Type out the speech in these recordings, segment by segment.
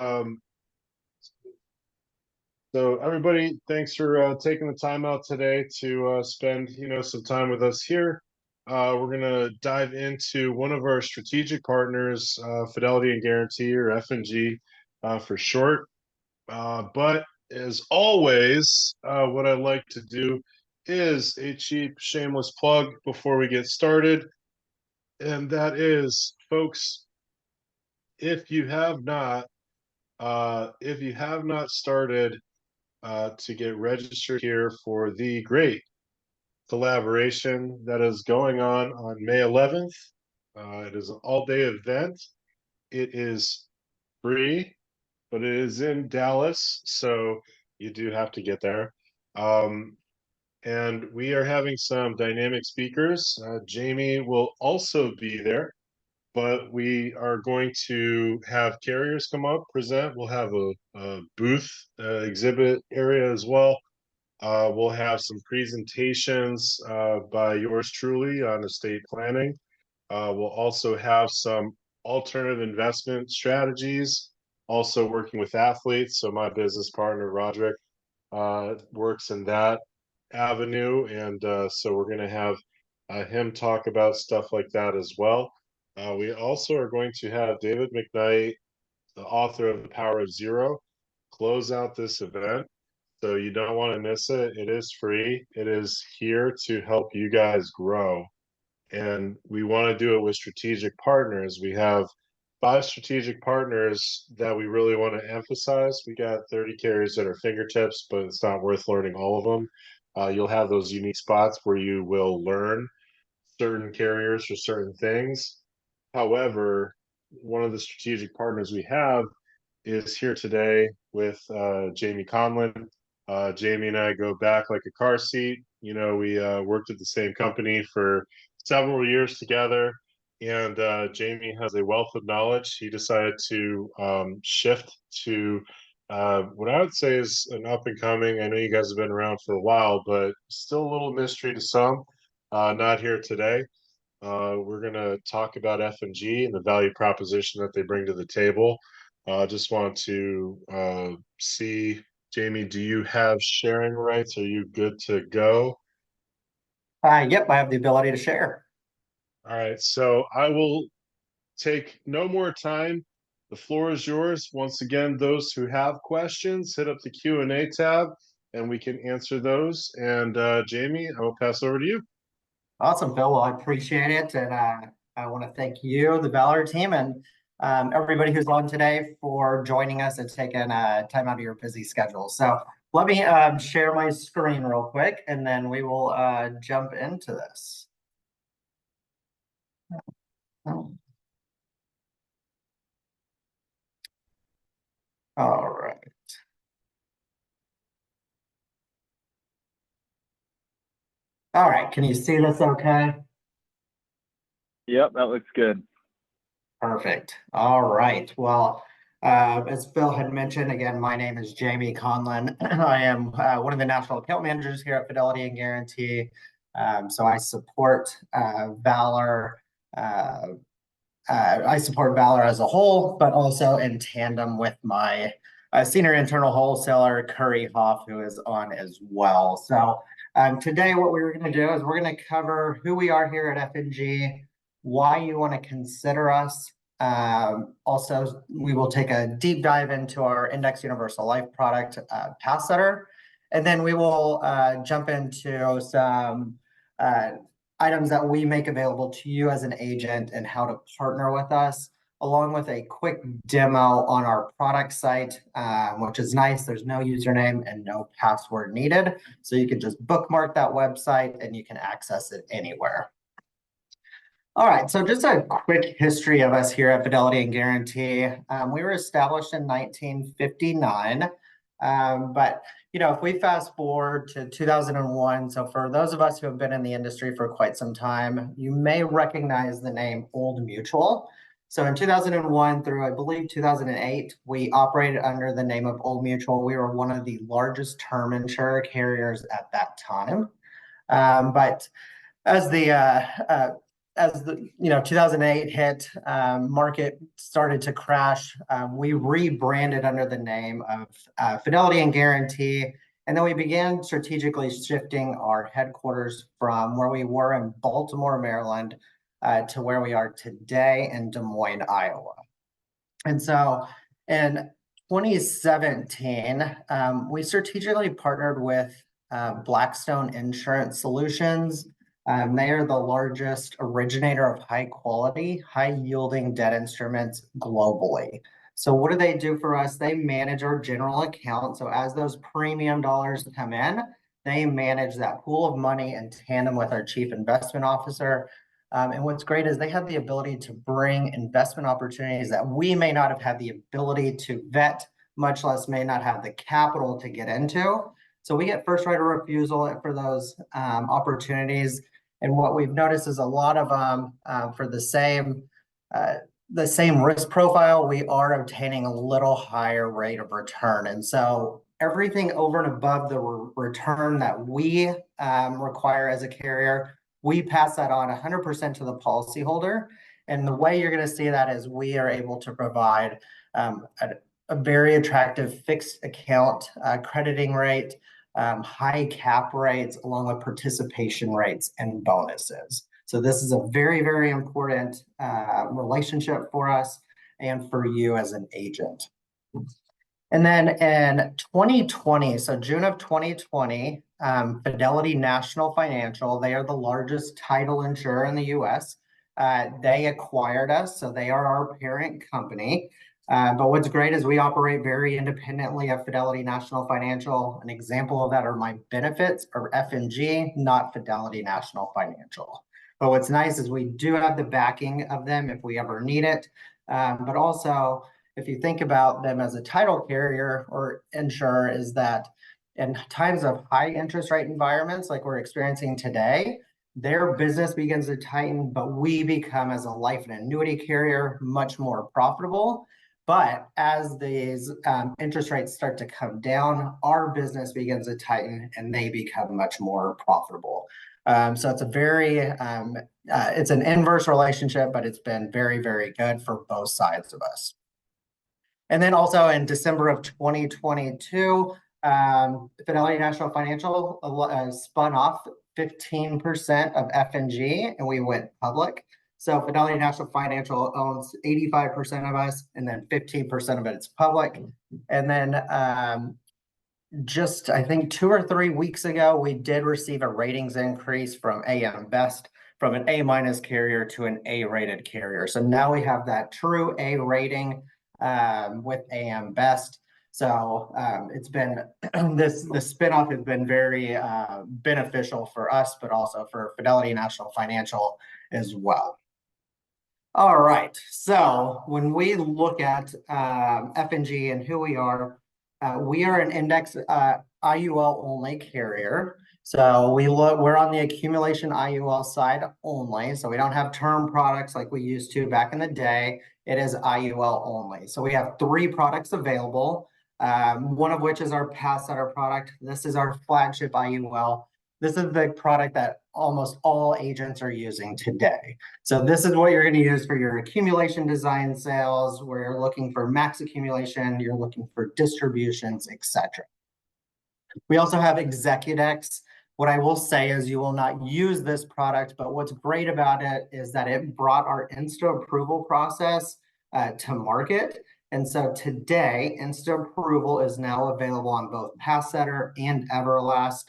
Um, so everybody, thanks for taking the time out today to spend, some time with us here. We're gonna dive into one of our strategic partners, Fidelity and Guarantee, or F&G for short. But as always, what I like to do is a cheap, shameless plug before we get started, and that is, folks, if you have not, started to get registered here for the great collaboration that is going on May 11th. It is an all-day event. It is free, but it is in Dallas, so you do have to get there. And we are having some dynamic speakers. Jamie will also be there, but we are going to have carriers come up, present. We'll have a booth exhibit area as well. We'll have some presentations by yours truly on estate planning. We'll also have some alternative investment strategies, also working with athletes. So my business partner, Roderick, works in that avenue. And so we're going to have him talk about stuff like that as well. We also are going to have David McKnight, the author of The Power of Zero, close out this event. So you don't want to miss it. It is free. It is here to help you guys grow. And we want to do it with strategic partners. We have 5 strategic partners that we really want to emphasize. We got 30 carriers at our fingertips, but it's not worth learning all of them. You'll have those unique spots where you will learn certain carriers for certain things. However, one of the strategic partners we have is here today with Jamie Conlon. Jamie and I go back like a car seat. We worked at the same company for several years together, and Jamie has a wealth of knowledge. He decided to shift to what I would say is an up and coming. I know you guys have been around for a while, but still a little mystery to some. Not here today. We're going to talk about F&G and the value proposition that they bring to the table. Just want to see, Jamie, do you have sharing rights? Are you good to go? Yep, I have the ability to share. All right, so I will take no more time. The floor is yours. Once again, those who have questions, hit up the Q&A tab and we can answer those. And Jamie, I will pass over to you. Awesome, Phil. Well, I appreciate it. And I want to thank you, the Valor team, and everybody who's on today for joining us and taking time out of your busy schedule. So let me share my screen real quick, and then we will jump into this. All right. All right, can you see this okay? Yep, that looks good. Perfect. All right. Well, as Phil had mentioned, again, my name is Jamie Conlon. I am one of the national account managers here at Fidelity and Guarantee. So I support Valor. I support Valor as a whole, but also in tandem with my senior internal wholesaler, Curry Hoff, who is on as well. So today what we're going to do is we're going to cover who we are here at F&G, why you want to consider us. Also, we will take a deep dive into our Index Universal Life product, Path Setter, and then we will jump into some items that we make available to you as an agent and how to partner with us, along with a quick demo on our product site, which is nice. There's no username and no password needed. So you can just bookmark that website and you can access it anywhere. All right, so just a quick history of us here at Fidelity and Guarantee. We were established in 1959, but if we fast forward to 2001, so for those of us who have been in the industry for quite some time, you may recognize the name Old Mutual. So in 2001 through, I believe, 2008, we operated under the name of Old Mutual. We were one of the largest term insurer carriers at that time. But as the as the 2008 hit, market started to crash. We rebranded under the name of Fidelity and Guarantee, and then we began strategically shifting our headquarters from where we were in Baltimore, Maryland, to where we are today in Des Moines, Iowa. And so in 2017, we strategically partnered with Blackstone Insurance Solutions. They are the largest originator of high quality, high yielding debt instruments globally. So what do they do for us? They manage our general account. So as those premium dollars come in, they manage that pool of money in tandem with our chief investment officer. And what's great is they have the ability to bring investment opportunities that we may not have had the ability to vet, much less may not have the capital to get into. So we get first right of refusal for those opportunities. And what we've noticed is a lot of for the same risk profile, we are obtaining a little higher rate of return. And so everything over and above the return that we require as a carrier, we pass that on 100% to the policyholder. And the way you're going to see that is we are able to provide a very attractive fixed account crediting rate, high cap rates, along with participation rates and bonuses. So this is a very, very important relationship for us and for you as an agent. And then in 2020, so June of 2020, Fidelity National Financial, they are the largest title insurer in the US. They acquired us, so they are our parent company. But what's great is we operate very independently of Fidelity National Financial. An example of that are my benefits are F&G, not Fidelity National Financial. But what's nice is we do have the backing of them if we ever need it. But also, if you think about them as a title carrier or insurer, is that in times of high interest rate environments like we're experiencing today, their business begins to tighten, but we become, as a life and annuity carrier, much more profitable. But as these interest rates start to come down, our business begins to tighten and they become much more profitable. So it's a very, it's an inverse relationship, but it's been very, very good for both sides of us. And then also in December of 2022, Fidelity National Financial spun off 15% of F&G and we went public. So Fidelity National Financial owns 85% of us, and then 15% of it is public. And then just, I think 2 or 3 weeks ago, we did receive a ratings increase from AM Best, from an A- carrier to an A-rated carrier. So now we have that true A rating with AM Best. So it's been, the spinoff has been very beneficial for us, but also for Fidelity National Financial as well. All right, so when we look at F&G and who we are an index IUL only carrier. So we're on the accumulation IUL side only. So we don't have term products like we used to back in the day. It is IUL only. So we have 3 products available, one of which is our Pass Setter product. This is our flagship IUL. This is the product that almost all agents are using today. So this is what you're going to use for your accumulation design sales, where you're looking for max accumulation, you're looking for distributions, etc. We also have Execudex. What I will say is you will not use this product, but what's great about it is that it brought our Insta approval process to market. And so today, Insta approval is now available on both Pass Setter and Everlast.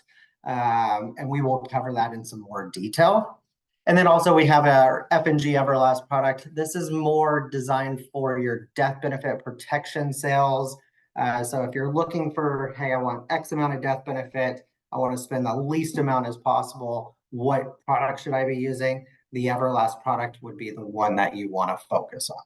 And we will cover that in some more detail. And then also we have our F&G Everlast product. This is more designed for your death benefit protection sales. So if you're looking for, hey, I want X amount of death benefit, I want to spend the least amount as possible, what product should I be using? The Everlast product would be the one that you want to focus on.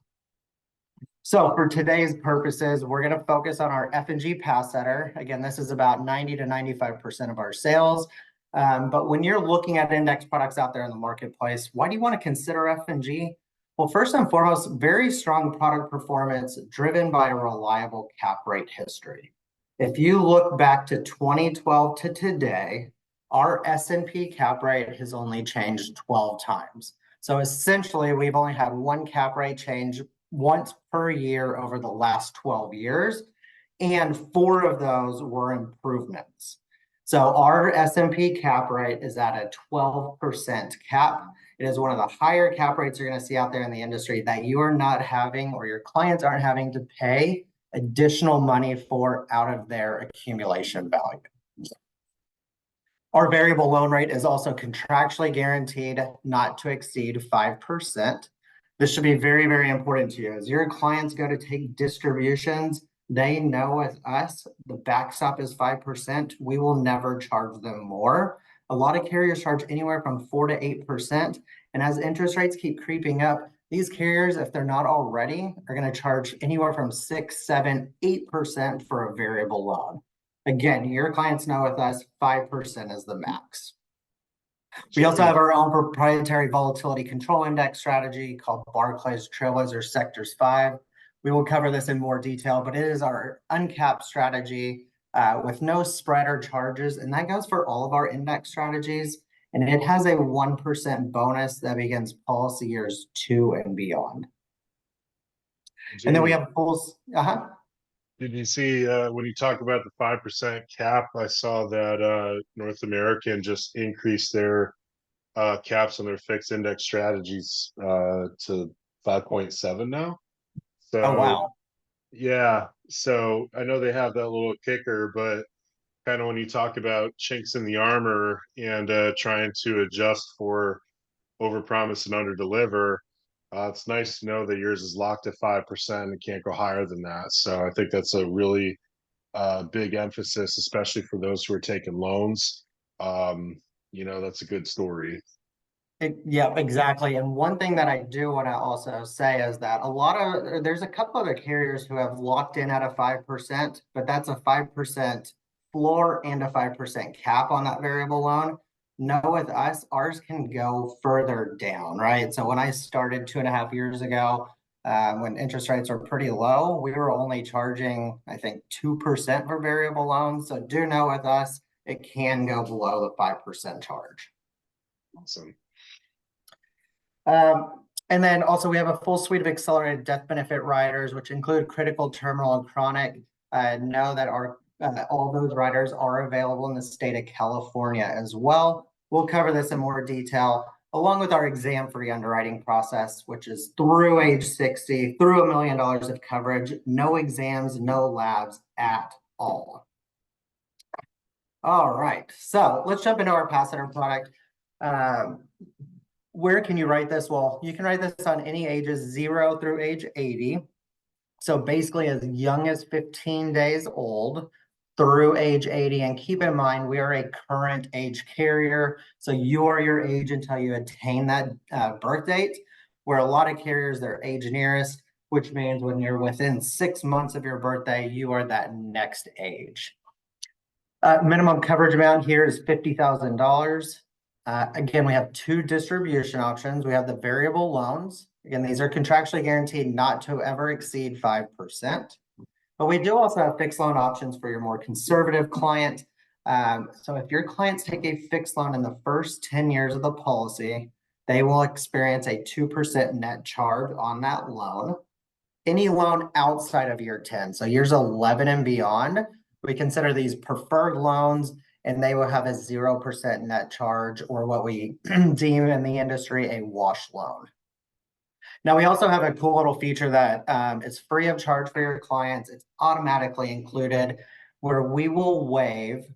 So for today's purposes, we're going to focus on our F&G Pass Setter. Again, this is about 90 to 95% of our sales. But when you're looking at index products out there in the marketplace, why do you want to consider F&G? Well, first and foremost, very strong product performance driven by a reliable cap rate history. If you look back to 2012 to today, our S&P cap rate has only changed 12 times. So essentially, we've only had one cap rate change once per year over the last 12 years, and 4 of those were improvements. So our S&P cap rate is at a 12% cap. It is one of the higher cap rates you're going to see out there in the industry that you are not having, or your clients aren't having to pay additional money for out of their accumulation value. Our variable loan rate is also contractually guaranteed not to exceed 5%. This should be very, very important to you. As your clients go to take distributions, they know with us, the backstop is 5%. We will never charge them more. A lot of carriers charge anywhere from 4 to 8%. And as interest rates keep creeping up, these carriers, if they're not already, are going to charge anywhere from 6, 7, 8% for a variable loan. Again, your clients know with us, 5% is the max. We also have our own proprietary volatility control index strategy called Barclays Trailblazer Sectors 5. We will cover this in more detail, but it is our uncapped strategy with no spread or charges, and that goes for all of our index strategies. And it has a 1% bonus that begins policy years 2 and beyond. And then we have full. Did you see when you talk about the 5% cap? I saw that North American just increased their caps on their fixed index strategies to 5.7 now. So, oh wow. Yeah, so I know they have that little kicker, but kind of when you talk about chinks in the armor and trying to adjust for overpromise and underdeliver, it's nice to know that yours is locked at 5% and can't go higher than that. So I think that's a really big emphasis, especially for those who are taking loans. That's a good story. Yeah, exactly. And one thing that I do want to also say is that there's a couple other carriers who have locked in at a 5%, but that's a 5% floor and a 5% cap on that variable loan. No, with us, ours can go further down, right? So when I started 2.5 years ago, when interest rates were pretty low, we were only charging, I think, 2% for variable loans. So do know with us, it can go below the 5% charge. Awesome. And then also we have a full suite of accelerated death benefit riders, which include critical, terminal, and chronic. Know that all those riders are available in the state of California as well. We'll cover this in more detail, along with our exam-free underwriting process, which is through age 60, through $1 million of coverage, no exams, no labs at all. All right, so let's jump into our passive product. Where can you write this? Well, you can write this on any ages 0 through age 80. So basically as young as 15 days old through age 80. And keep in mind, we are a current age carrier. So you are your age until you attain that birth date, where a lot of carriers, they're age nearest, which means when you're within 6 months of your birthday, you are that next age. Minimum coverage amount here is $50,000. Again, we have 2 distribution options. We have the variable loans. Again, these are contractually guaranteed not to ever exceed 5%. But we do also have fixed loan options for your more conservative client. So if your clients take a fixed loan in the first 10 years of the policy, they will experience a 2% net charge on that loan. Any loan outside of year 10, so years 11 and beyond, we consider these preferred loans, and they will have a 0% net charge, or what we deem in the industry a wash loan. Now, we also have a cool little feature that is free of charge for your clients. It's automatically included, where we will waive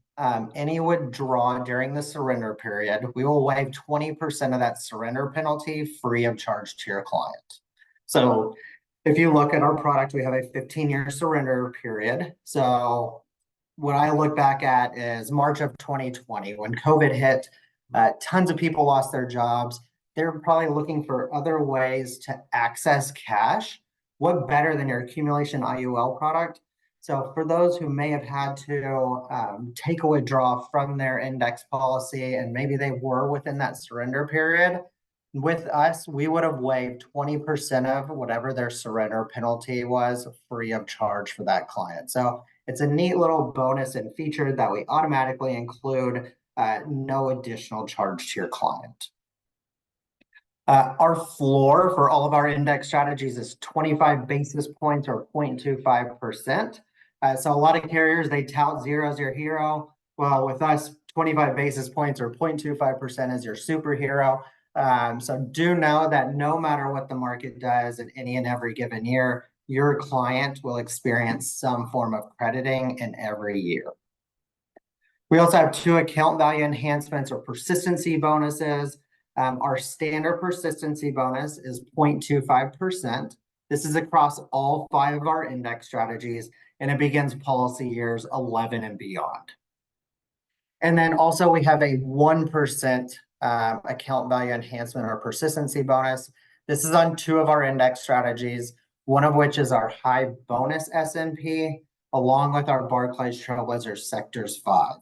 any withdrawal during the surrender period. We will waive 20% of that surrender penalty free of charge to your client. So if you look at our product, we have a 15-year surrender period. So what I look back at is March of 2020, when COVID hit, tons of people lost their jobs. They're probably looking for other ways to access cash. What better than your accumulation IUL product? So for those who may have had to take a withdrawal from their index policy, and maybe they were within that surrender period, with us, we would have waived 20% of whatever their surrender penalty was free of charge for that client. So it's a neat little bonus and feature that we automatically include, no additional charge to your client. Our floor for all of our index strategies is 25 basis points or 0.25%. So a lot of carriers, they tout zero as your hero. Well, with us, 25 basis points or 0.25% is your superhero. So do know that no matter what the market does in any and every given year, your client will experience some form of crediting in every year. We also have 2 account value enhancements or persistency bonuses. Our standard persistency bonus is 0.25%. This is across all 5 of our index strategies, and it begins policy years 11 and beyond. And then also we have a 1% account value enhancement or persistency bonus. This is on 2 of our index strategies, one of which is our high bonus S&P, along with our Barclays Trailblazer Sectors 5.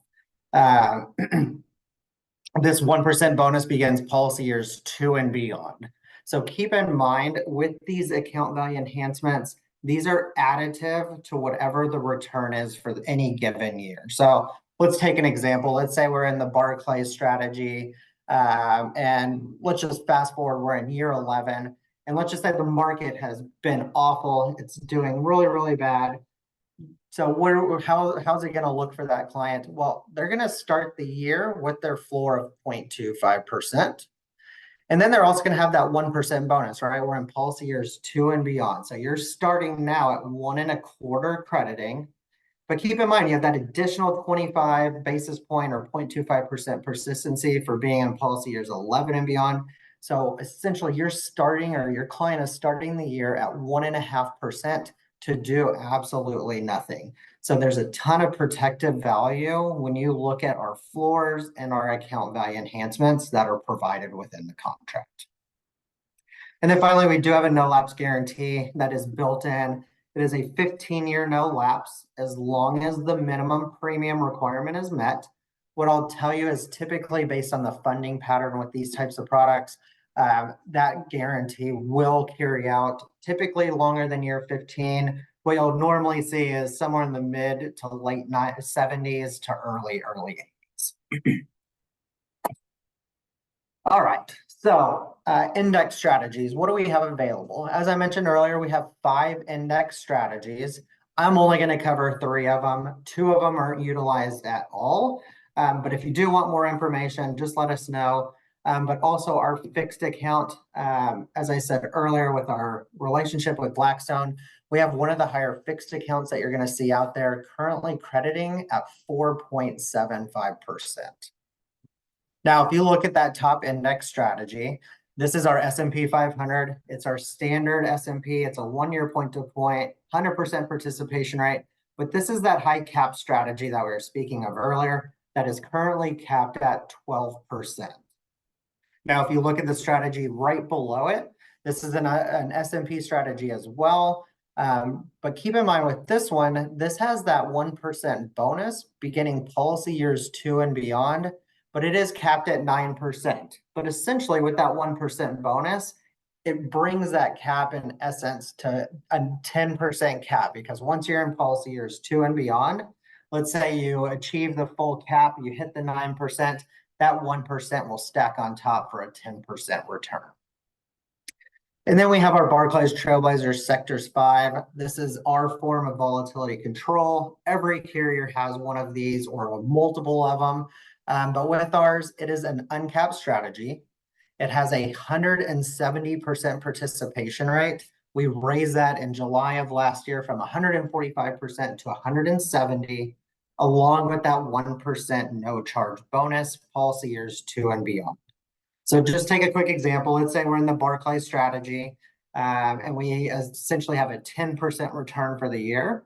This 1% bonus begins policy years 2 and beyond. So keep in mind with these account value enhancements, these are additive to whatever the return is for any given year. So let's take an example. Let's say we're in the Barclays strategy, and let's just fast forward, we're in year 11, and let's just say the market has been awful. It's doing really, really bad. So how's it going to look for that client? Well, they're going to start the year with their floor of 0.25%. And then they're also going to have that 1% bonus, right? We're in policy years 2 and beyond. So you're starting now at 1.25 crediting. But keep in mind, you have that additional 25 basis point or 0.25% persistency for being in policy years 11 and beyond. So essentially, you're starting, or your client is starting the year at 1.5% to do absolutely nothing. So there's a ton of protective value when you look at our floors and our account value enhancements that are provided within the contract. And then finally, we do have a no lapse guarantee that is built in. It is a 15-year no lapse as long as the minimum premium requirement is met. What I'll tell you is typically based on the funding pattern with these types of products, that guarantee will carry out typically longer than year 15. What you'll normally see is somewhere in the mid to late 70s to early 80s. All right, so index strategies. What do we have available? As I mentioned earlier, we have 5 index strategies. I'm only going to cover 3 of them. 2 of them aren't utilized at all. But if you do want more information, just let us know. But also our fixed account, as I said earlier, with our relationship with Blackstone, we have one of the higher fixed accounts that you're going to see out there, currently crediting at 4.75%. Now, if you look at that top index strategy, this is our S&P 500. It's our standard S&P. It's a 1-year point-to-point, 100% participation rate. But this is that high cap strategy that we were speaking of earlier that is currently capped at 12%. Now, if you look at the strategy right below it, this is an S&P strategy as well. But keep in mind with this one, this has that 1% bonus beginning policy years 2 and beyond, but it is capped at 9%. But essentially with that 1% bonus, it brings that cap in essence to a 10% cap, because once you're in policy years 2 and beyond, let's say you achieve the full cap, you hit the 9%, that 1% will stack on top for a 10% return. And then we have our Barclays Trailblazer Sectors 5. This is our form of volatility control. Every carrier has one of these or multiple of them. But with ours, it is an uncapped strategy. It has a 170% participation rate. We raised that in July of last year from 145% to 170%, along with that 1% no charge bonus, policy years 2 and beyond. So just take a quick example. Let's say we're in the Barclays strategy, and we essentially have a 10% return for the year.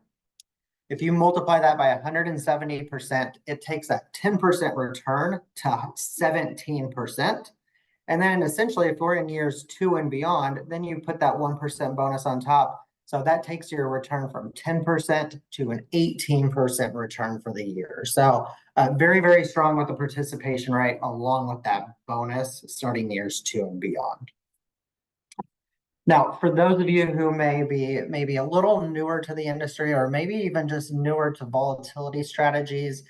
If you multiply that by 170%, it takes that 10% return to 17%. And then essentially, if we're in years 2 and beyond, then you put that 1% bonus on top. So that takes your return from 10% to an 18% return for the year. So very, very strong with the participation rate, along with that bonus starting years 2 and beyond. Now, for those of you who may be a little newer to the industry, or maybe even just newer to volatility strategies,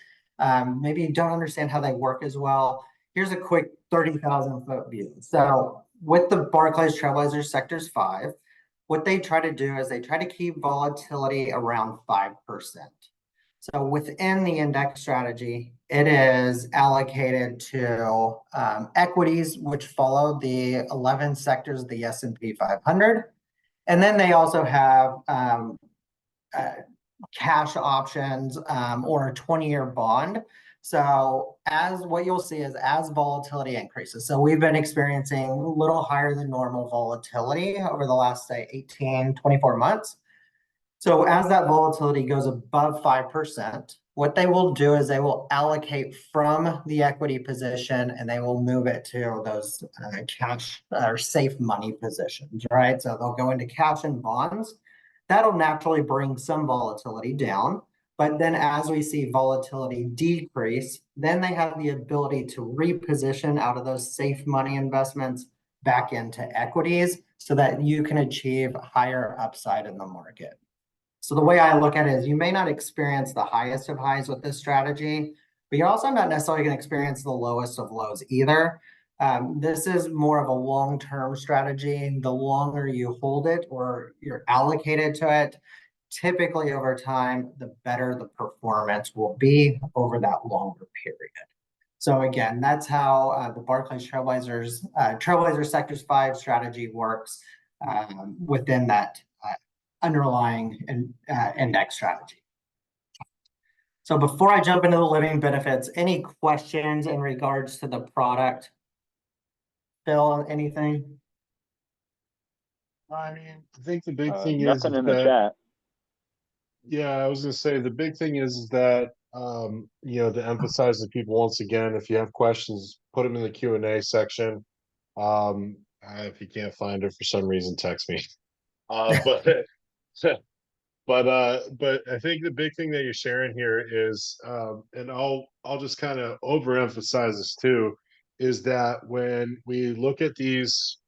maybe you don't understand how they work as well, here's a quick 30,000 foot view. So with the Barclays Trailblazers Sectors 5, what they try to do is they try to keep volatility around 5%. So within the index strategy, it is allocated to equities, which follow the 11 sectors of the S&P 500. And then they also have cash options or a 20-year bond. So as what you'll see is as volatility increases. So we've been experiencing a little higher than normal volatility over the last, say, 18, 24 months. So as that volatility goes above 5%, what they will do is they will allocate from the equity position and they will move it to those cash or safe money positions, right? So they'll go into cash and bonds. That'll naturally bring some volatility down. But then as we see volatility decrease, then they have the ability to reposition out of those safe money investments back into equities so that you can achieve higher upside in the market. So the way I look at it is you may not experience the highest of highs with this strategy, but you're also not necessarily going to experience the lowest of lows either. This is more of a long-term strategy. The longer you hold it or you're allocated to it, typically over time, the better the performance will be over that longer period. So again, that's how the Barclays Trailblazer Sectors 5 strategy works within that underlying index strategy. So before I jump into the living benefits, any questions in regards to the product? Phil, anything? I mean, I think the big thing nothing in the chat. Yeah, I was gonna say the big thing is that to emphasize to people once again, if you have questions, put them in the Q&A section. If you can't find it for some reason, text me. But but I think the big thing that you're sharing here is, and I'll just kind of overemphasize this too, is that when we look at these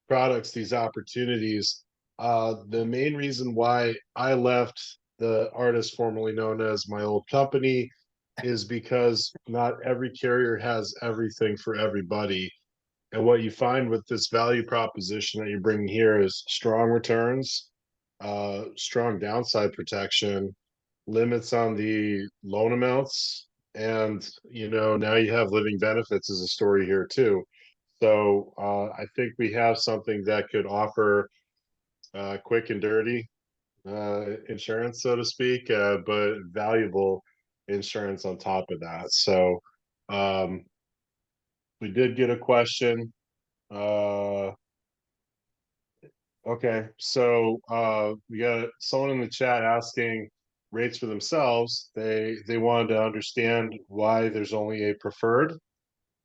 products, these opportunities, the main reason why I left the artist formerly known as my old company is because not every carrier has everything for everybody. And what you find with this value proposition that you're bringing here is strong returns, strong downside protection, limits on the loan amounts, and now you have living benefits as a story here too. So I think we have something that could offer quick and dirty insurance, so to speak, but valuable insurance on top of that. So um, we did get a question. Okay, so we got someone in the chat asking rates for themselves. They wanted to understand why there's only a preferred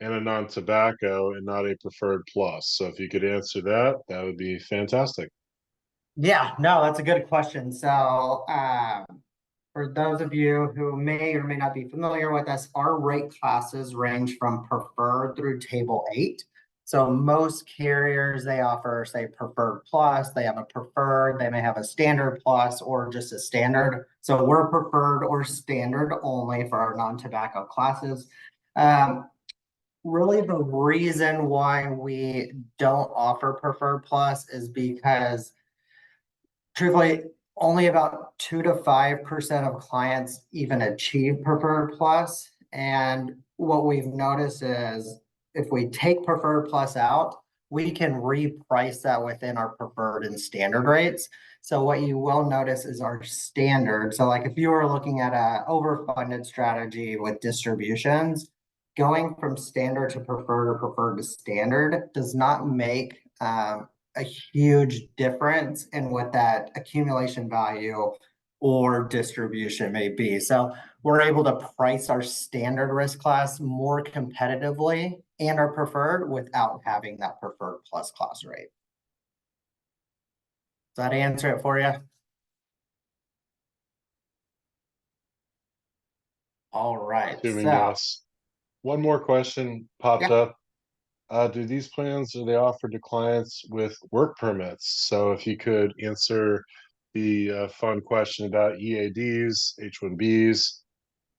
and a non-tobacco and not a preferred plus. So if you could answer that, that would be fantastic. Yeah, no, that's a good question. So for those of you who may or may not be familiar with us, our rate classes range from preferred through table 8. So most carriers, they offer, say, preferred plus, they have a preferred, they may have a standard plus or just a standard. So we're preferred or standard only for our non-tobacco classes. Really the reason why we don't offer preferred plus is because truthfully, only about 2 to 5% of clients even achieve preferred plus. And what we've noticed is if we take preferred plus out, we can reprice that within our preferred and standard rates. So what you will notice is our standard. So like if you were looking at a overfunded strategy with distributions, going from standard to preferred or preferred to standard does not make a huge difference in what that accumulation value or distribution may be. So we're able to price our standard risk class more competitively and our preferred without having that preferred plus class rate. Does that answer it for you? All right. Assuming yes. One more question popped up. Do these plans, are they offered to clients with work permits? So if you could answer the fun question about EADs, H-1Bs,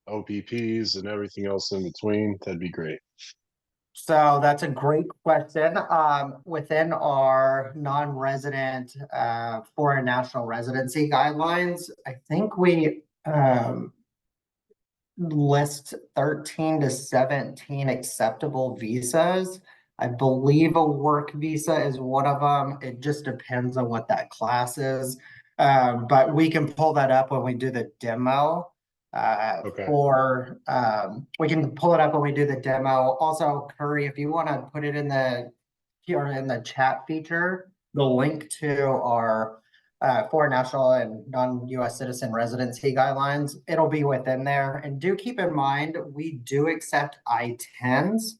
OPPs, and everything else in between, that'd be great. So that's a great question. Within our non-resident foreign national residency guidelines, I think we list 13 to 17 acceptable visas. I believe a work visa is one of them. It just depends on what that class is. But we can pull that up when we do the demo. Okay. We can pull it up when we do the demo. Also, Curry, if you want to put it in the chat feature, the link to our foreign national and non-US citizen residency guidelines, it'll be within there. And do keep in mind, we do accept I-10s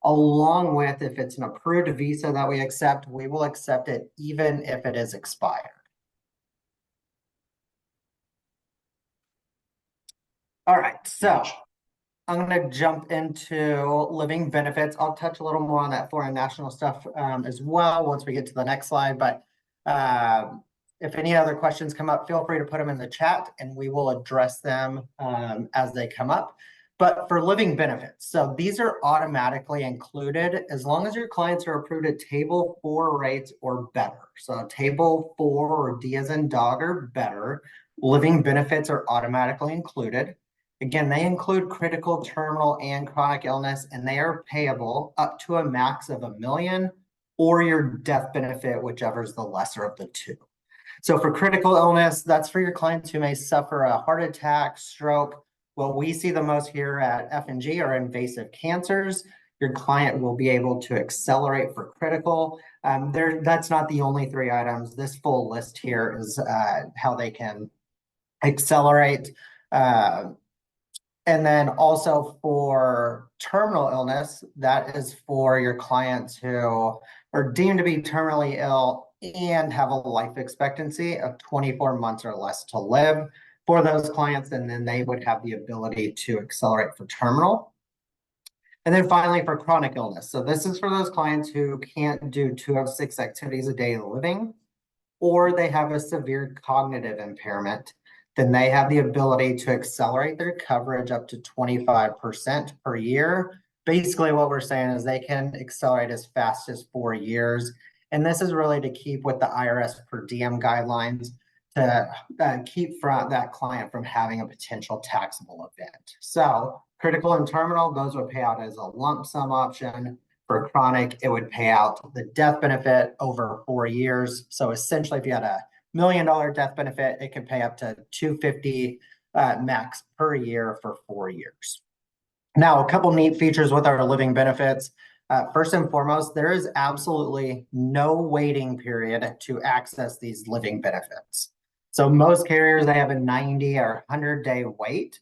along with, if it's an approved visa that we accept, we will accept it even if it is expired. All right, so Gotcha. I'm going to jump into living benefits. I'll touch a little more on that foreign national stuff as well once we get to the next slide. But if any other questions come up, feel free to put them in the chat and we will address them as they come up. But for living benefits, so these are automatically included as long as your clients are approved at table 4 rates or better. So table 4 or D as in dog or better, living benefits are automatically included. Again, they include critical, terminal, and chronic illness, and they are payable up to a max of $1 million or your death benefit, whichever is the lesser of the two. So for critical illness, that's for your clients who may suffer a heart attack, stroke. What we see the most here at F&G are invasive cancers. Your client will be able to accelerate for critical. That's not the only 3 items. This full list here is how they can accelerate. And then also for terminal illness, that is for your clients who are deemed to be terminally ill and have a life expectancy of 24 months or less to live for those clients. And then they would have the ability to accelerate for terminal. And then finally for chronic illness. So this is for those clients who can't do 2 of 6 activities a day living, or they have a severe cognitive impairment. Then they have the ability to accelerate their coverage up to 25% per year. Basically, what we're saying is they can accelerate as fast as 4 years. And this is really to keep with the IRS per diem guidelines to keep that client from having a potential taxable event. So critical and terminal, those would pay out as a lump sum option. For chronic, it would pay out the death benefit over 4 years. So essentially, if you had a $1 million death benefit, it could pay up to $250 max per year for 4 years. Now, a couple neat features with our living benefits. First and foremost, there is absolutely no waiting period to access these living benefits. So most carriers, they have a 90 or 100-day wait.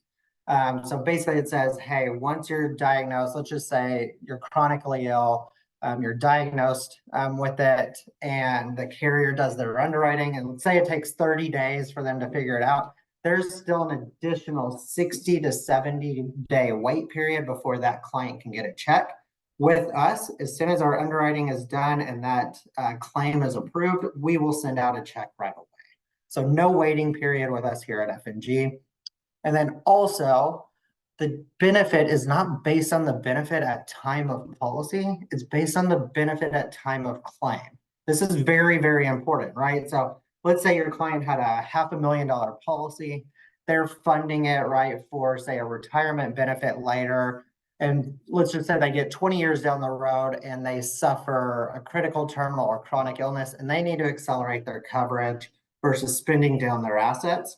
So basically it says, hey, once you're diagnosed, let's just say you're chronically ill, you're diagnosed with it, and the carrier does their underwriting, and let's say it takes 30 days for them to figure it out. There's still an additional 60 to 70-day wait period before that client can get a check. With us, as soon as our underwriting is done and that claim is approved, we will send out a check right away. So no waiting period with us here at F&G. And then also, the benefit is not based on the benefit at time of policy. It's based on the benefit at time of claim. This is very, very important, right? So let's say your client had a $500,000 policy. They're funding it, right, for, say, a retirement benefit later. And let's just say they get 20 years down the road and they suffer a critical, terminal, or chronic illness, and they need to accelerate their coverage versus spending down their assets.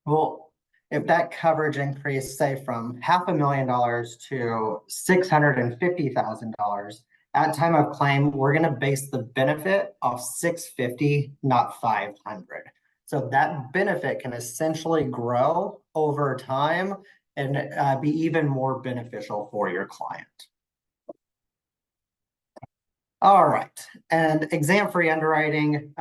Well, if that coverage increased, say, from $500,000 to $650,000, at time of claim, we're going to base the benefit off 650, not 500. So that benefit can essentially grow over time and be even more beneficial for your client. All right, and exam-free underwriting,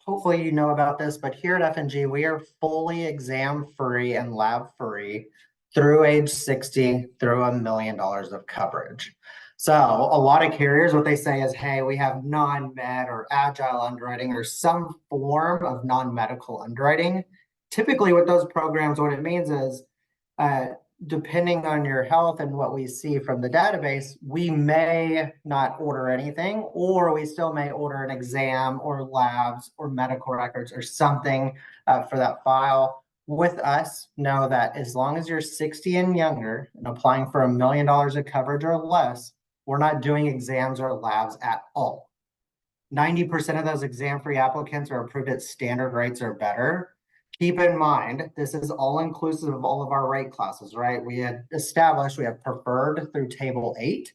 hopefully you know about this, but here at F&G, we are fully exam-free and lab-free through age 60 through $1 million of coverage. So a lot of carriers, what they say is, hey, we have non-med or agile underwriting or some form of non-medical underwriting. Typically with those programs, what it means is depending on your health and what we see from the database, we may not order anything, or we still may order an exam or labs or medical records or something for that file. With us, know that as long as you're 60 and younger and applying for $1 million of coverage or less, we're not doing exams or labs at all. 90% of those exam-free applicants are approved at standard rates or better. Keep in mind, this is all inclusive of all of our rate classes, right? We had established we have preferred through table 8.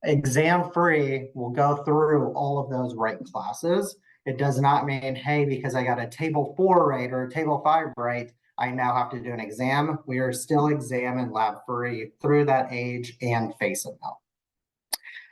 Exam-free will go through all of those rate classes. It does not mean, hey, because I got a table 4 rate or a table 5 rate, I now have to do an exam. We are still exam and lab free through that age and face amount.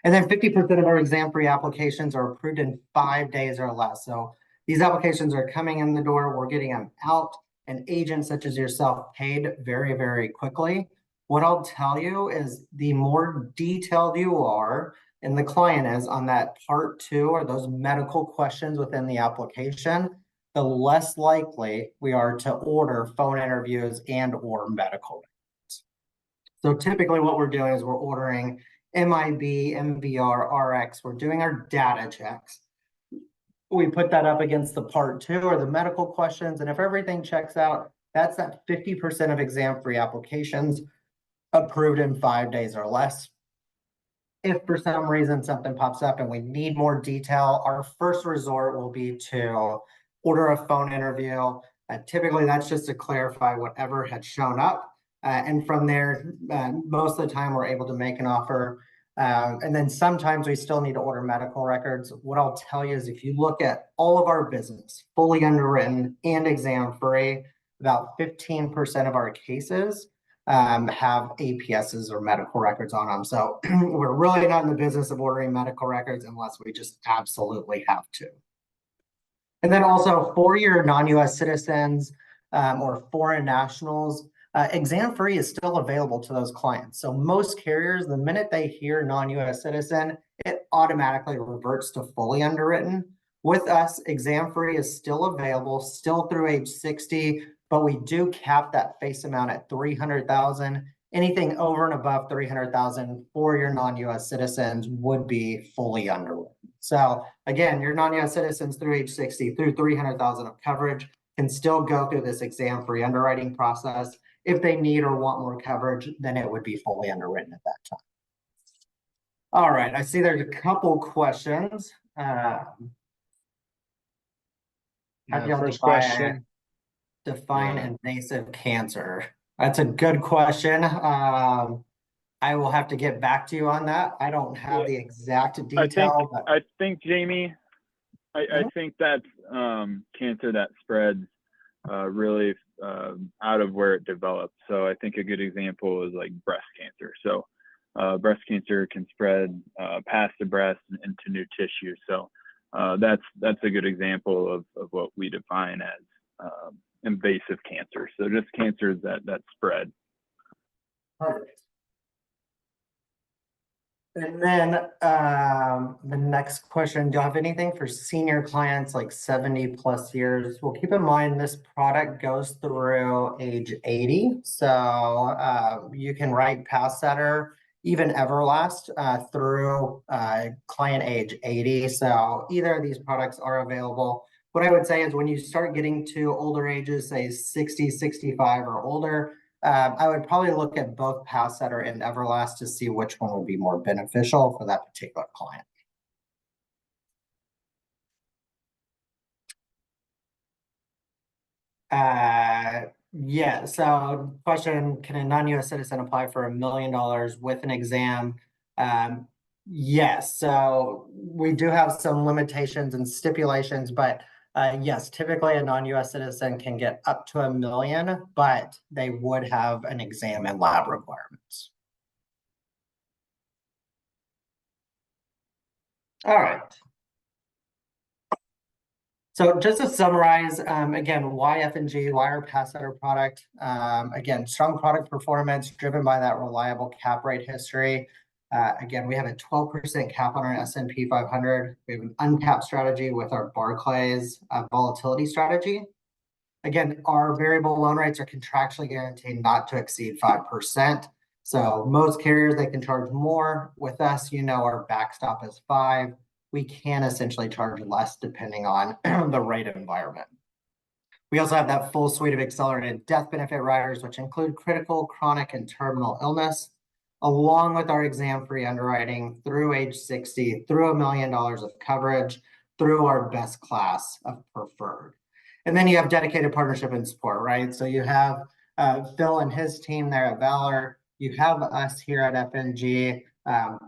And then 50% of our exam-free applications are approved in 5 days or less. So these applications are coming in the door, we're getting them out, and agents such as yourself paid very, very quickly. What I'll tell you is the more detailed you are and the client is on that part 2 or those medical questions within the application, the less likely we are to order phone interviews and or medical records. So typically what we're doing is we're ordering MIB, MBR, RX, we're doing our data checks. We put that up against the part 2 or the medical questions, and if everything checks out, that's that 50% of exam-free applications approved in 5 days or less. If for some reason something pops up and we need more detail, our first resort will be to order a phone interview. Typically, that's just to clarify whatever had shown up. And from there, most of the time we're able to make an offer. And then sometimes we still need to order medical records. What I'll tell you is if you look at all of our business, fully underwritten and exam-free, about 15% of our cases have APSs or medical records on them. So we're really not in the business of ordering medical records unless we just absolutely have to. And then also for your non-US citizens or foreign nationals, exam-free is still available to those clients. So most carriers, the minute they hear non-US citizen, it automatically reverts to fully underwritten. With us, exam-free is still available, still through age 60, but we do cap that face amount at $300,000. Anything over and above $300,000 for your non-US citizens would be fully underwritten. So again, your non-US citizens through age 60 through $300,000 of coverage can still go through this exam-free underwriting process. If they need or want more coverage, then it would be fully underwritten at that time. All right, I see there's a couple questions. How do y'all First question. define invasive cancer? That's a good question. I will have to get back to you on that. I don't have the exact detail. I think Jamie, I think that's cancer that spreads really out of where it develops. So I think a good example is like breast cancer. So breast cancer can spread past the breast into new tissue. So that's a good example of what we define as invasive cancer. So just cancers that spread. Perfect. And then the next question, do you have anything for senior clients like 70 plus years? Well, keep in mind this product goes through age 80. So you can write past that or even Everlast through client age 80. So either of these products are available. What I would say is when you start getting to older ages, say 60, 65 or older, I would probably look at both Passsetter and Everlast to see which one would be more beneficial for that particular client. Yeah, so question, can a non-US citizen apply for $1 million with an exam? Yes, so we do have some limitations and stipulations, but yes, typically a non-US citizen can get up to $1 million, but they would have an exam and lab requirements. All right. So just to summarize, again, why F&G, why our Passsetter product? Again, strong product performance driven by that reliable cap rate history. Again, we have a 12% cap on our S&P 500. We have an uncapped strategy with our Barclays volatility strategy. Again, our variable loan rates are contractually guaranteed not to exceed 5%. So most carriers, they can charge more. With us, our backstop is 5. We can essentially charge less depending on the rate environment. We also have that full suite of accelerated death benefit riders, which include critical, chronic, and terminal illness, along with our exam-free underwriting through age 60, through $1 million of coverage, through our best class of preferred. And then you have dedicated partnership and support, right? So you have Phil and his team there at Valor. You have us here at FNG.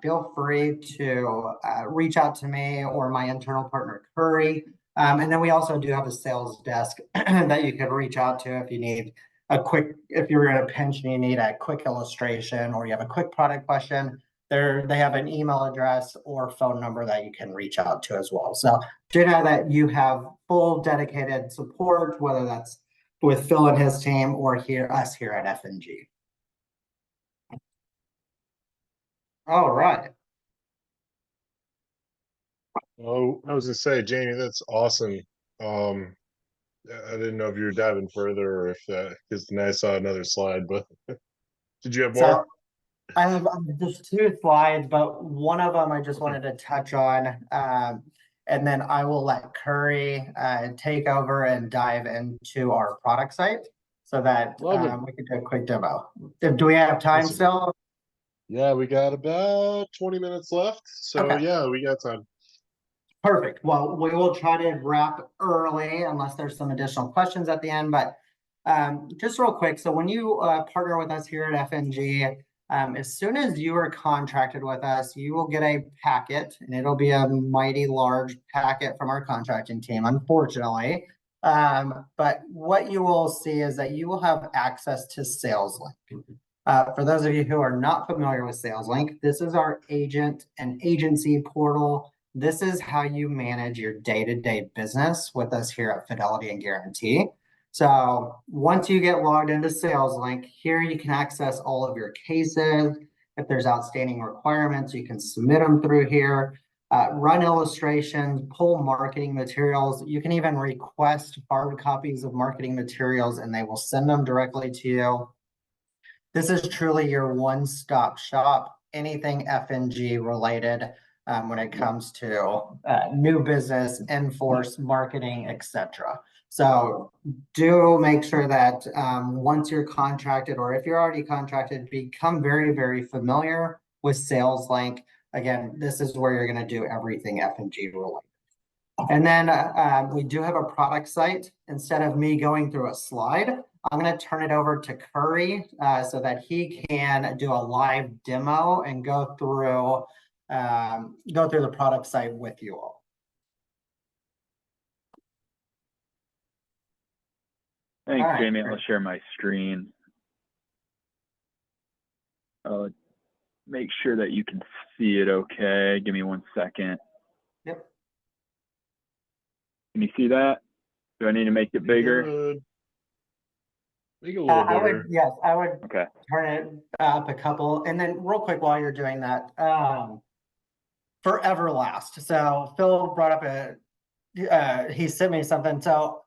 Feel free to reach out to me or my internal partner, Curry. And then we also do have a sales desk that you can reach out to if you need if you're in a pinch and you need a quick illustration or you have a quick product question. They have an email address or phone number that you can reach out to as well. So do know that you have full dedicated support, whether that's with Phil and his team or us here at FNG. All right. Oh, I was gonna say, Jamie, that's awesome. I didn't know if you were diving further or if because then I saw another slide, but did you have more? So I have just 2 slides, but one of them I just wanted to touch on. And then I will let Curry take over and dive into our product site so that Love it. we can do a quick demo. Do we have time Awesome. still? Yeah, we got about 20 minutes left. So Okay. yeah, we got time. Perfect. Well, we will try to wrap early unless there's some additional questions at the end. But just real quick, so when you partner with us here at FNG, as soon as you are contracted with us, you will get a packet, and it'll be a mighty large packet from our contracting team, unfortunately. But what you will see is that you will have access to SalesLink. For those of you who are not familiar with SalesLink, this is our agent and agency portal. This is how you manage your day-to-day business with us here at Fidelity and Guarantee. So once you get logged into SalesLink, here you can access all of your cases. If there's outstanding requirements, you can submit them through here, run illustrations, pull marketing materials. You can even request hard copies of marketing materials and they will send them directly to you. This is truly your one-stop shop, anything FNG related when it comes to new business, enforce, marketing, etc. So do make sure that once you're contracted or if you're already contracted, become very, very familiar with SalesLink. Again, this is where you're going to do everything FNG related. And then we do have a product site. Instead of me going through a slide, I'm going to turn it over to Curry so that he can do a live demo and go through the product site with you all. Thanks, All right, Jamie. great. I'll share my screen. Make sure that you can see it okay. Give me 1 second. Yep. Can you see that? Do I need to make it bigger? Good. Make it a little bigger. I would Okay. turn it up a couple. And then real quick while you're doing that, for Everlast. So Phil brought up he sent me something. So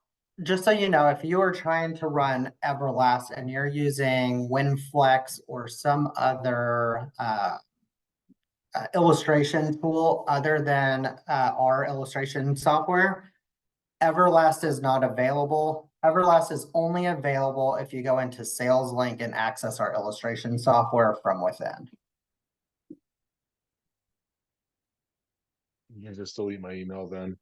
just so you know, if you are trying to run Everlast and you're using WinFlex or some other illustration tool other than our illustration software, Everlast is not available. Everlast is only available if you go into SalesLink and access our illustration software from within. You can just delete my email then.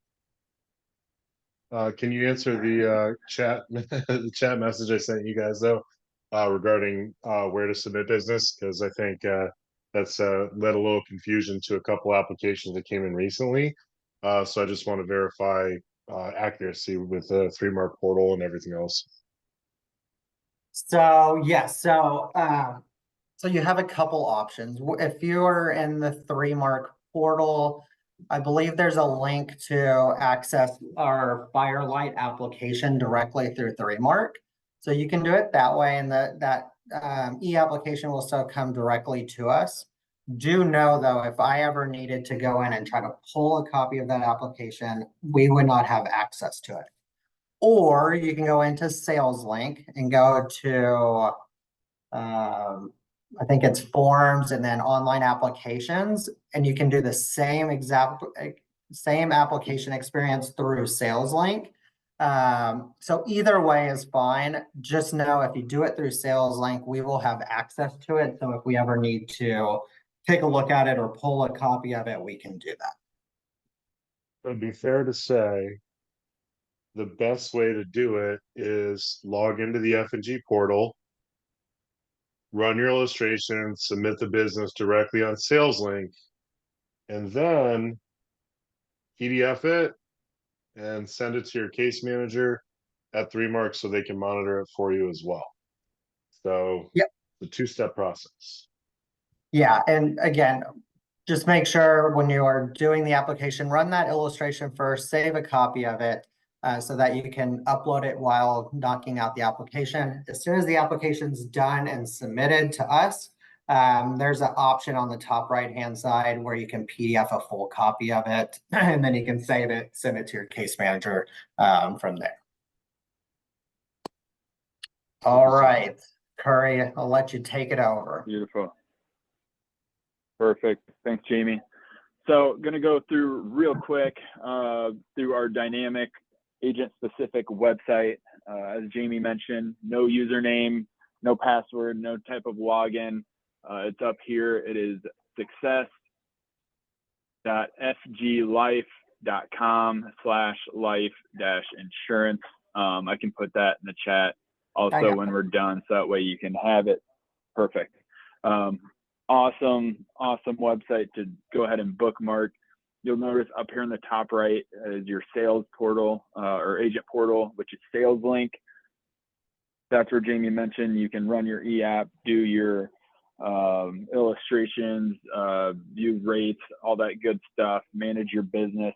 Can you answer the chat the chat message I sent you guys though regarding where to submit business? Because I think that's led a little confusion to a couple applications that came in recently. So I just want to verify accuracy with the 3Mark portal and everything else. So yes, so you have a couple options. If you're in the 3Mark portal, I believe there's a link to access our Firelight application directly through 3Mark. So you can do it that way, and that e-application will still come directly to us. Do know though, if I ever needed to go in and try to pull a copy of that application, we would not have access to it. Or you can go into Sales Link and go to, I think it's forms and then online applications, and you can do the same application experience through Sales Link. So either way is fine. Just know if you do it through Sales Link, we will have access to it. So if we ever need to take a look at it or pull a copy of it, we can do that. It'd be fair to say the best way to do it is log into the F&G portal, run your illustration, submit the business directly on SalesLink, and then PDF it and send it to your case manager at 3Marks so they can monitor it for you as well. So Yep. the two-step process. Yeah, and again, just make sure when you are doing the application, run that illustration first, save a copy of it so that you can upload it while knocking out the application. As soon as the application's done and submitted to us, there's an option on the top right-hand side where you can PDF a full copy of it, and then you can save it, send it to your case manager from there. All right, Curry, I'll let you take it over. Beautiful. Perfect. Thanks, Jamie. So going to go through real quick through our dynamic agent-specific website. As Jamie mentioned, no username, no password, no type of login. It's up here. It is success.fglife.com/life-insurance. I can put that in the chat also when we're done, so that way you can have it. Perfect. Awesome website to go ahead and bookmark. You'll notice up here in the top right is your sales portal or agent portal, which is Sales Link. That's where Jamie mentioned you can run your e-app, do your illustrations, view rates, all that good stuff, manage your business,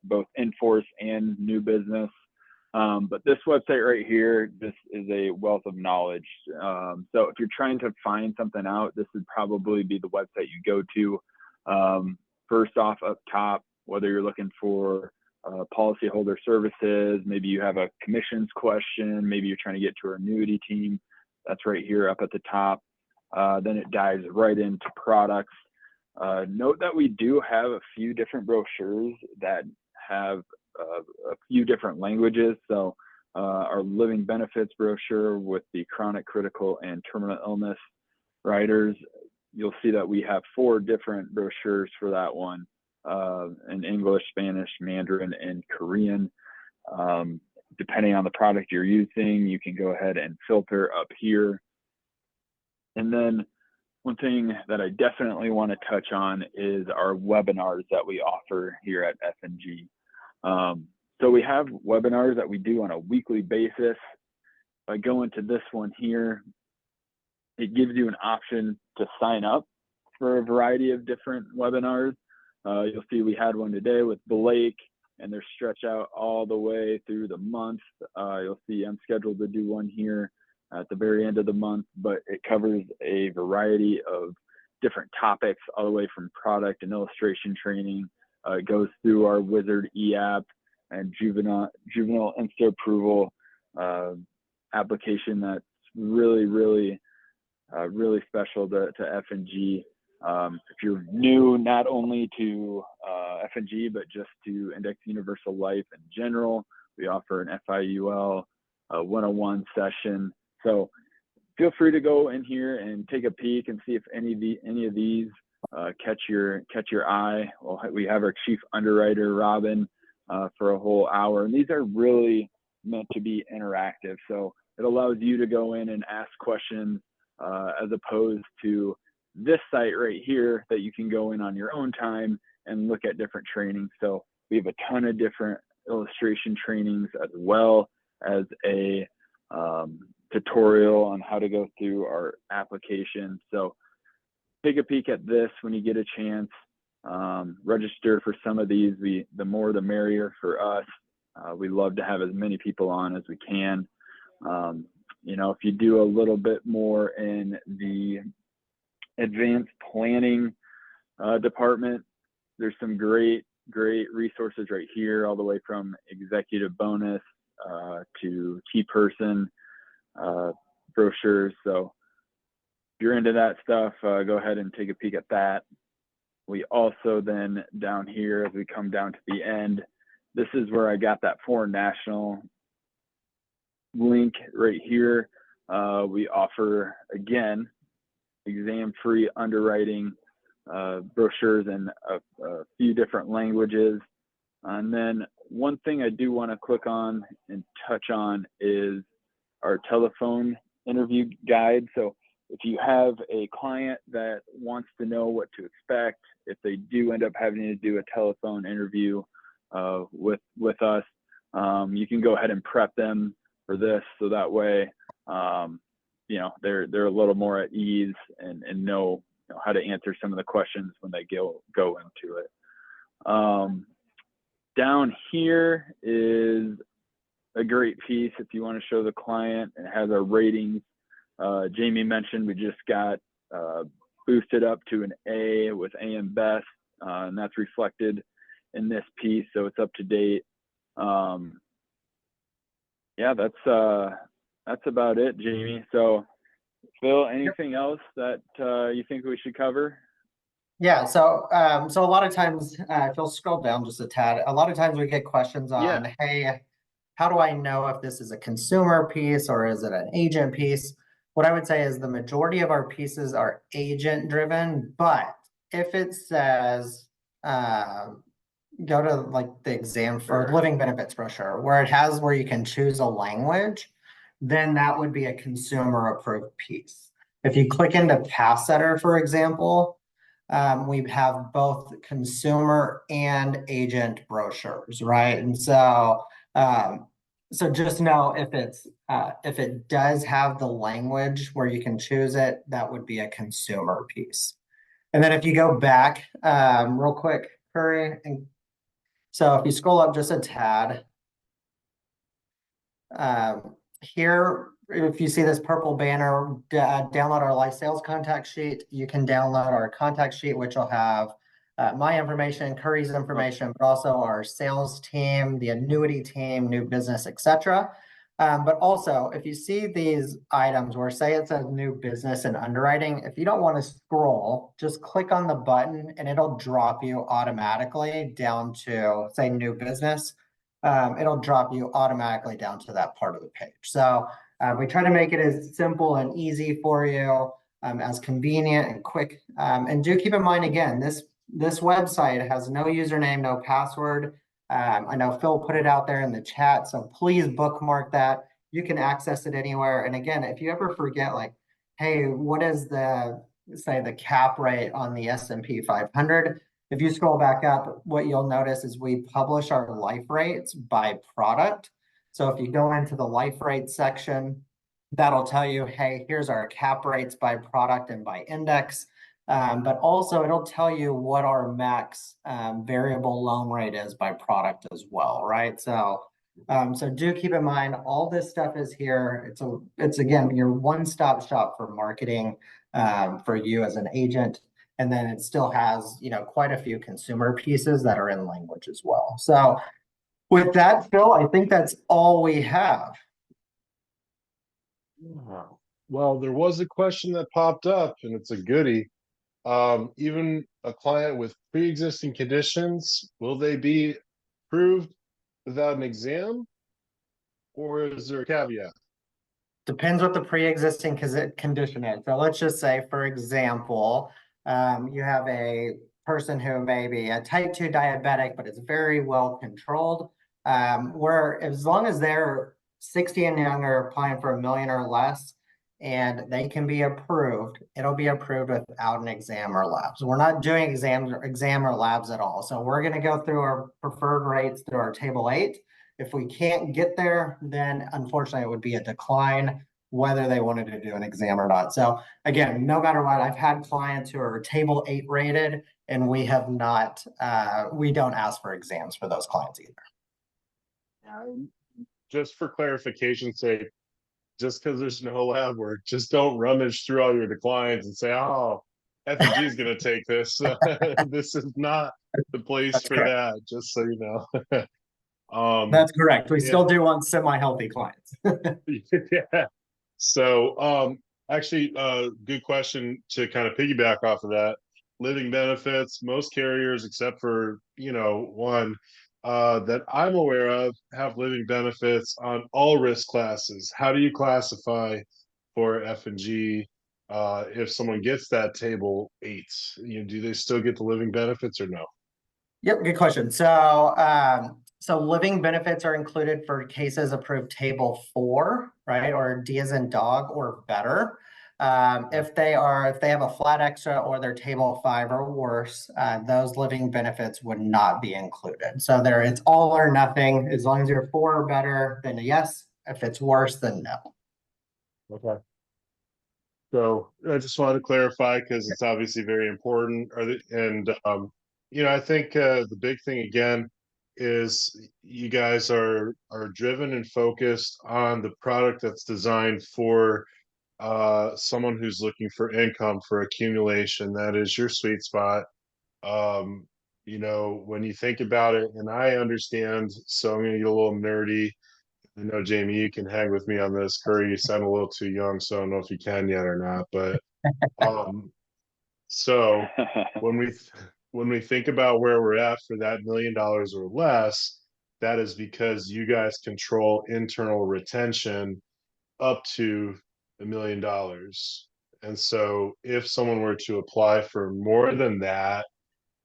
both in force and new business. But this website right here, this is a wealth of knowledge. So if you're trying to find something out, this would probably be the website you go to. First off, up top, whether you're looking for policyholder services, maybe you have a commissions question, maybe you're trying to get to our annuity team, that's right here up at the top. Then it dives right into products. Note that we do have a few different brochures that have a few different languages. So our living benefits brochure with the chronic, critical, and terminal illness riders, you'll see that we have 4 different brochures for that one in English, Spanish, Mandarin, and Korean. Depending on the product you're using, you can go ahead and filter up here. And then one thing that I definitely want to touch on is our webinars that we offer here at F&G. So we have webinars that we do on a weekly basis. If I go into this one here, it gives you an option to sign up for a variety of different webinars. You'll see we had one today with Blake, and they're stretched out all the way through the month. You'll see I'm scheduled to do one here at the very end of the month, but it covers a variety of different topics, all the way from product and illustration training. It goes through our Wizard e-app and juvenile insta approval application that's really special to F&G. If you're new not only to F&G but just to Index Universal Life in general, we offer an FIUL 101 session. So feel free to go in here and take a peek and see if any of these catch your eye. Well, we have our chief underwriter Robin for a whole hour, and these are really meant to be interactive. So it allows you to go in and ask questions as opposed to this site right here that you can go in on your own time and look at different trainings. So we have a ton of different illustration trainings as well as a tutorial on how to go through our application. So take a peek at this when you get a chance. Register for some of these. The more the merrier for us. We love to have as many people on as we can. If you do a little bit more in the advanced planning department, there's some great resources right here, all the way from executive bonus, to key person brochures. So if you're into that stuff, go ahead and take a peek at that. We also then down here, as we come down to the end, this is where I got that foreign national link right here. We offer, again, exam-free underwriting brochures in a few different languages. And then one thing I do want to click on and touch on is our telephone interview guide. So if you have a client that wants to know what to expect, if they do end up having to do a telephone interview with us, you can go ahead and prep them for this, so that way, you know, they're a little more at ease and know, you know, how to answer some of the questions when they go into it. Down here is a great piece if you want to show the client. It has our ratings. Jamie mentioned we just got boosted up to an A with AM Best, and that's reflected in this piece, so it's up to date. Yeah, that's about it, Jamie. So, Phil, anything else that you think we should cover? Yeah, so so a lot of times, if you'll scroll down just a tad, a lot of times we get questions on, hey, how do I know if this is a consumer piece or is it an agent piece? What I would say is the majority of our pieces are agent driven, but if it says go to like the exam for living benefits brochure where it has where you can choose a language, then that would be a consumer approved piece. If you click into Pass Setter, for example, we have both consumer and agent brochures, right? And so so just know if it does have the language where you can choose it, that would be a consumer piece. And then if you go back real quick, Curry, and so if you scroll up just a tad, here, if you see this purple banner, download our live sales contact sheet. You can download our contact sheet, which will have my information, Curry's information, but also our sales team, the annuity team, new business, etc. But also, if you see these items where say it says new business and underwriting, if you don't want to scroll, just click on the button and it'll drop you automatically down to say new business. It'll drop you automatically down to that part of the page. So we try to make it as simple and easy for you, as convenient and quick. And do keep in mind, again, this website has no username, no password. I know Phil put it out there in the chat, so please bookmark that. You can access it anywhere. And again, if you ever forget, like, hey, what is the, say, the cap rate on the S&P 500? If you scroll back up, what you'll notice is we publish our life rates by product. So if you go into the life rate section, that'll tell you, hey, here's our cap rates by product and by index. But also it'll tell you what our max variable loan rate is by product as well, right? So so do keep in mind all this stuff is here. It's again your one-stop shop for marketing for you as an agent. And then it still has, you know, quite a few consumer pieces that are in language as well. So with that, Phil, I think that's all we have. Wow. Well, there was a question that popped up, and it's a goodie. Even a client with pre-existing conditions, will they be approved without an exam, or is there a caveat? Depends what the pre-existing condition is. So let's just say, for example, you have a person who may be a type 2 diabetic, but it's very well controlled, where as long as they're 60 and younger, applying for $1 million or less, and they can be approved, it'll be approved without an exam or labs. We're not doing exam or labs at all. So we're going to go through our preferred rates through our table 8. If we can't get there, then unfortunately it would be a decline, whether they wanted to do an exam or not. So again, no matter what, I've had clients who are table 8 rated, and we have not, we don't ask for exams for those clients either. Just for clarification's sake, just because there's no lab work, just don't rummage through all your declines and say, oh, F&G is going to take this. This is not the place That's for correct. that, just so you know. That's correct. We Yeah. still do want semi-healthy clients. Yeah. So, actually, good question to kind of piggyback off of that. Living benefits, most carriers, except for, one, that I'm aware of, have living benefits on all risk classes. How do you classify for F and G, if someone gets that table 8? Do they still get the living benefits or no? Yep, good question. So living benefits are included for cases approved table 4, right? Or D as in dog or better. If they have a flat extra or they're table 5 or worse, those living benefits would not be included. So it's all or nothing. As long as you're 4 or better, then a yes. If it's worse, then no. Okay. So I just wanted to clarify because it's obviously very important. I think the big thing again is you guys are driven and focused on the product that's designed for someone who's looking for income for accumulation. That is your sweet spot. When you think about it, and I understand, so I'm gonna get a little nerdy. I know, Jamie, you can hang with me on this. Curry, you sound a little too young, so I don't know if you can yet or not. But so when we when we think about where we're at for that $1 million or less, that is because you guys control internal retention up to $1 million. And so if someone were to apply for more than that,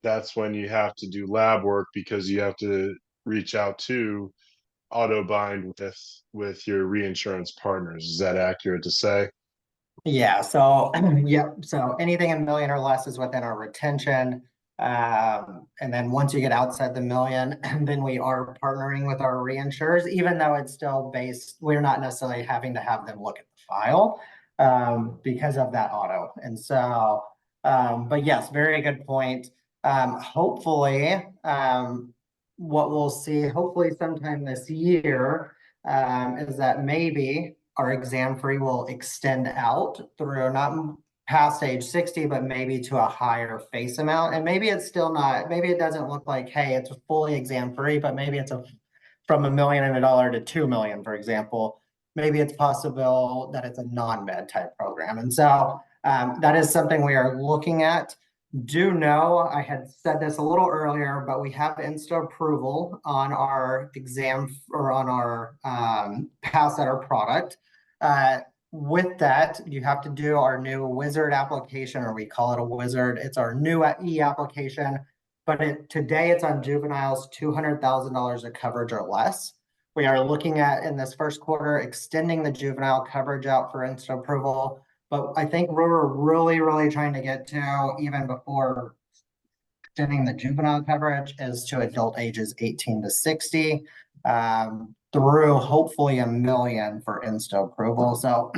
that's when you have to do lab work because you have to reach out to auto bind with your reinsurance partners. Is that accurate to say? Yeah, so yep, so anything a million or less is within our retention. And then once you get outside the million, then we are partnering with our reinsurers, even though it's still based, we're not necessarily having to have them look at the file because of that auto. And so, but yes, very good point. Hopefully, what we'll see, hopefully sometime this year, is that maybe our exam free will extend out through not past age 60, but maybe to a higher face amount. And maybe it's still not, maybe it doesn't look like, hey, it's fully exam free, but maybe it's from $1 million to 2 million, for example. Maybe it's possible that it's a non-med type program. And so that is something we are looking at. Do know, I had said this a little earlier, but we have insta approval on our exam or on our pass at our product. With that, you have to do our new wizard application, or we call it a wizard. It's our new e-application, but today it's on juveniles, $200,000 of coverage or less. We are looking at, in this first quarter, extending the juvenile coverage out for insta approval. But I think we're really, really trying to get to, even before extending the juvenile coverage, is to adult ages 18 to 60, through hopefully $1 million for insta approval. So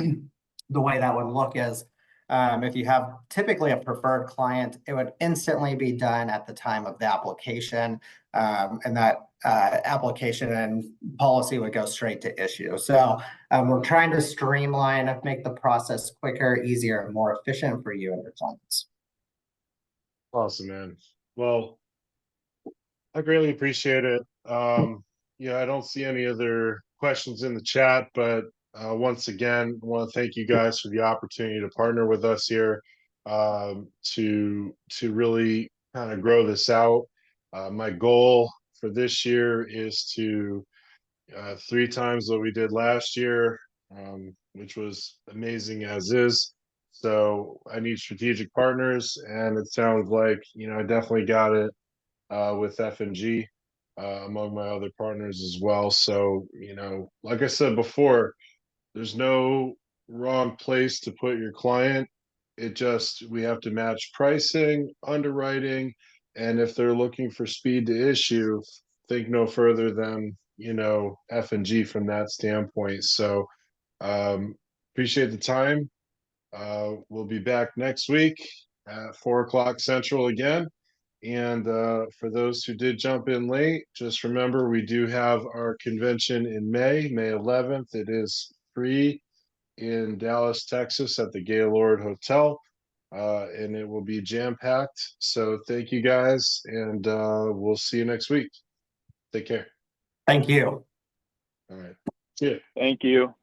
the way that would look is, if you have typically a preferred client, it would instantly be done at the time of the application, and that application and policy would go straight to issue. So we're trying to streamline, make the process quicker, easier, and more efficient for you and your clients. Awesome, man. Well, I greatly appreciate it. I don't see any other questions in the chat, but once again, I want to thank you guys for the opportunity to partner with us here, to really kind of grow this out. My goal for this year is to 3 times what we did last year, which was amazing as is. So I need strategic partners, and it sounds like I definitely got it with F&G, among my other partners as well. So, like I said before, there's no wrong place to put your client. We have to match pricing, underwriting, and if they're looking for speed to issue, think no further than, F&G from that standpoint. So, appreciate the time. We'll be back next week at 4 o'clock Central again. And for those who did jump in late, just remember we do have our convention in May 11th. It is free in Dallas, Texas at the Gaylord Hotel, and it will be jam-packed. So thank you guys, and we'll see you next week. Take care. Thank you. All right. See ya. Thank you.